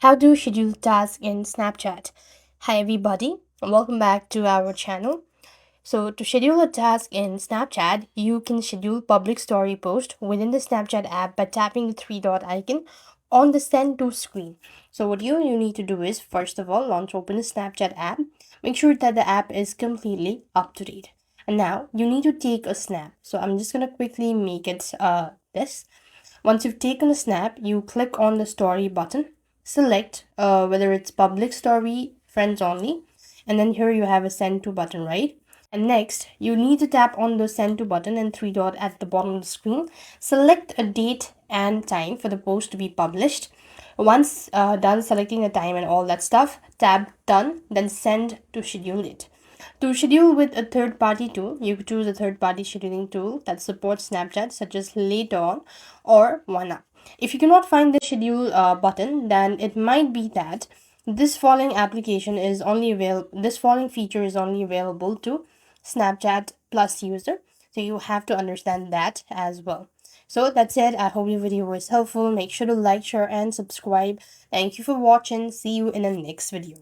How to schedule tasks in Snapchat. Hi everybody, welcome back to our channel. So to schedule a task in Snapchat, you can schedule public story post within the Snapchat app by tapping the three dot icon on the send to screen. So what you need to do is, first of all, launch open the Snapchat app. Make sure that the app is completely up to date. And now you need to take a snap. So I'm just gonna quickly make it this. Once you've taken a snap, you click on the story button, select whether it's public story, friends only, and then here you have a send to button, right? And next, you need to tap on the send to button and three dot at the bottom of the screen. Select a date and time for the post to be published. Once done selecting the time and all that stuff, tab done, then send to schedule it. To schedule with a third party tool, you could choose a third party scheduling tool that supports Snapchat, such as Later On or OneUp. If you cannot find the schedule button, then it might be that this following feature is only available to Snapchat Plus user. So you have to understand that as well. So that's it. I hope your video was helpful. Make sure to like, share, and subscribe. Thank you for watching. See you in the next video.